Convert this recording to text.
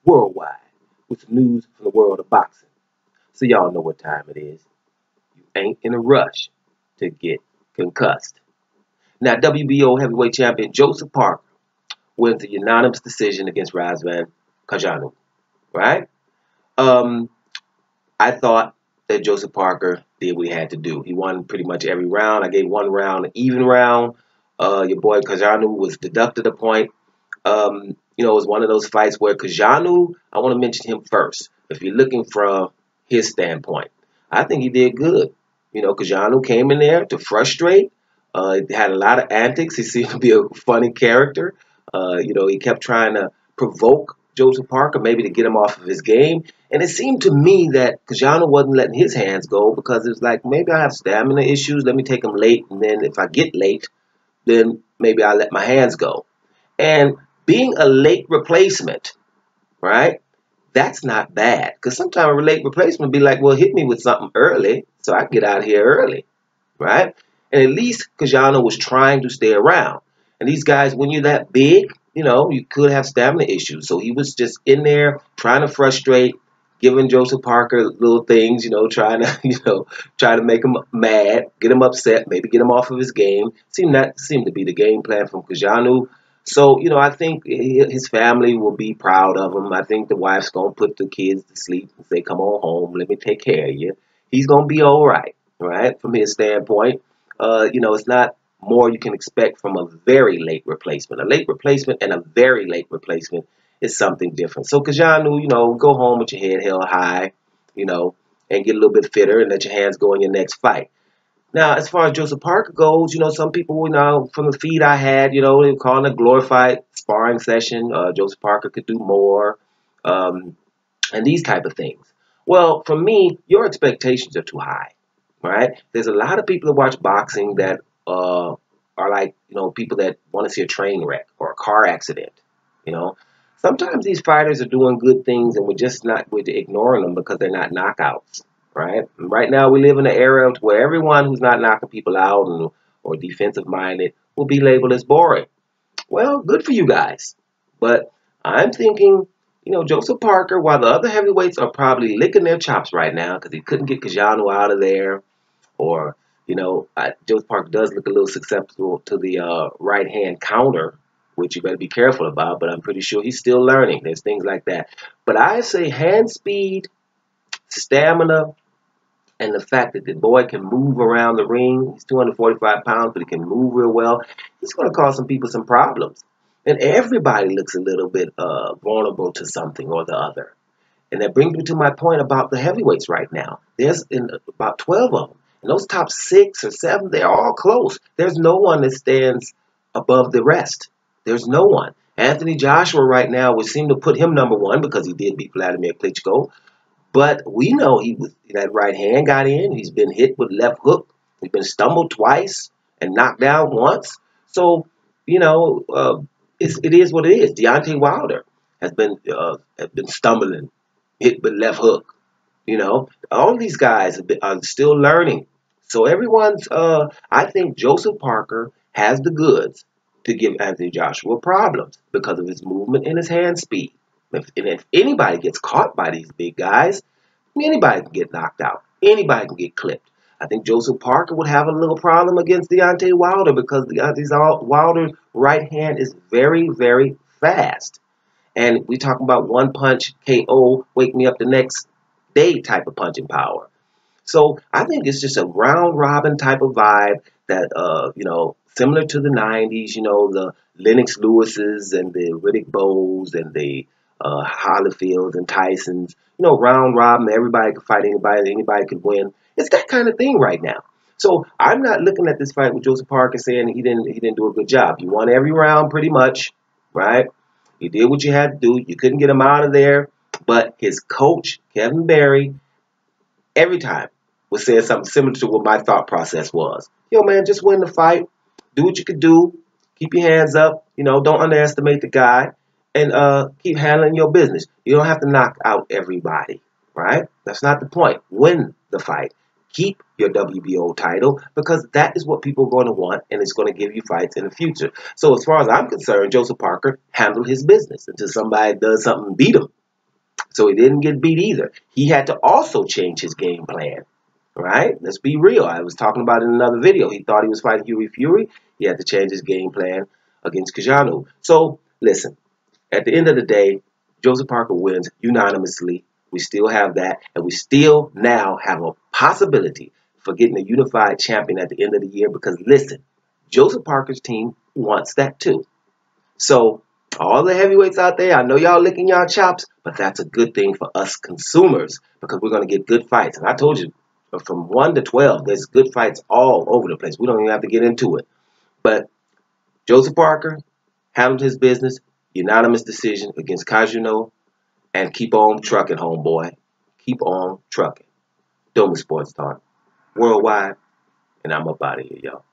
worldwide with the news from the world of boxing. So y'all know what time it is. You ain't in a rush to get concussed. Now, WBO heavyweight champion Joseph Parker wins a unanimous decision against Razvan Conjanu, right? I thought that Joseph Parker did what he had to do. He won pretty much every round. I gave one round an even round. Your boy Conjanu was deducted a point. It was one of those fights where Conjanu, I want to mention him first. If you're looking from his standpoint, I think he did good. Conjanu came in there to frustrate. He had a lot of antics. He seemed to be a funny character. He kept trying to provoke Joseph Parker, maybe to get him off of his game. And it seemed to me that Conjanu wasn't letting his hands go because it was like, maybe I have stamina issues. Let me take him late. And then if I get late, then maybe I'll let my hands go. And being a late replacement, right, that's not bad. Because sometimes a late replacement be like, well, hit me with something early so I can get out of here early, right? And at least Conjanu was trying to stay around. And these guys, when you're that big, you could have stamina issues. So he was just in there trying to frustrate, giving Joseph Parker little things, trying to make him mad, get him upset, maybe get him off of his game. Seemed to be the game plan from Conjanu. So, I think his family will be proud of him. I think the wife's going to put the kids to sleep and say, come on home, let me take care of you. He's going to be all right, from his standpoint. It's not more you can expect from a very late replacement. A late replacement and a very late replacement is something different. So Conjanu, go home with your head held high, and get a little bit fitter and let your hands go in your next fight. Now, as far as Joseph Parker goes, some people, from the feed I had, they were calling it a glorified sparring session. Joseph Parker could do more, and these type of things. Well, for me, your expectations are too high, right? There's a lot of people that watch boxing that are like, people that want to see a train wreck or a car accident, Sometimes these fighters are doing good things and we're ignoring them because they're not knockouts, right? And right now we live in an era where everyone who's not knocking people out or defensive minded will be labeled as boring. Well, good for you guys. But I'm thinking, Joseph Parker, while the other heavyweights are probably licking their chops right now because he couldn't get Conjanu out of there, or, Joseph Parker does look a little susceptible to the right-hand counter, which you better be careful about, but I'm pretty sure he's still learning. There's things like that. But I say hand speed, stamina, and the fact that the boy can move around the ring. He's 245 pounds, but he can move real well. He's going to cause some people some problems. And everybody looks a little bit vulnerable to something or the other. And that brings me to my point about the heavyweights right now. There's about 12 of them. And those top 6 or 7, they're all close. There's no one that stands above the rest. There's no one. Anthony Joshua right now would seem to put him number 1 because he did beat Vladimir Klitschko. But we know that right hand got in. He's been hit with left hook. He's been stumbled twice and knocked down once. So, it is what it is. Deontay Wilder has been stumbling, hit with left hook. All these guys are still learning. So everyone's, I think Joseph Parker has the goods to give Anthony Joshua problems because of his movement and his hand speed. If anybody gets caught by these big guys, anybody can get knocked out. Anybody can get clipped. I think Joseph Parker would have a little problem against Deontay Wilder because Wilder's right hand is very, very fast. And we talk about one punch KO, wake me up the next day type of punching power. So I think it's just a round robin type of vibe that, similar to the 90s, the Lennox Lewises and the Riddick Bowes and the Holyfields and Tysons, round robin, everybody could fight anybody could win. It's that kind of thing right now. So I'm not looking at this fight with Joseph Parker saying he didn't do a good job. You won every round pretty much, right? You did what you had to do. You couldn't get him out of there. But his coach, Kevin Barry, every time was saying something similar to what my thought process was. Yo, man, just win the fight. Do what you could do. Keep your hands up. Don't underestimate the guy. And keep handling your business. You don't have to knock out everybody, right? That's not the point. Win the fight. Keep your WBO title because that is what people are going to want, and it's going to give you fights in the future. So as far as I'm concerned, Joseph Parker handled his business until somebody does something and beat him. So he didn't get beat either. He had to also change his game plan. Right? Let's be real. I was talking about it in another video. He thought he was fighting Huey Fury. He had to change his game plan against Conjanu. So, listen, at the end of the day, Joseph Parker wins unanimously. We still have that, and we still now have a possibility for getting a unified champion at the end of the year because, listen, Joseph Parker's team wants that too. So, all the heavyweights out there, I know y'all licking y'all chops, but that's a good thing for us consumers because we're going to get good fights. And I told you, from 1 to 12, there's good fights all over the place. We don't even have to get into it. But Joseph Parker handled his business, unanimous decision against Conjanu, and keep on trucking, homeboy. Keep on trucking. Doma Sports Talk, worldwide, and I'm up out of here, y'all.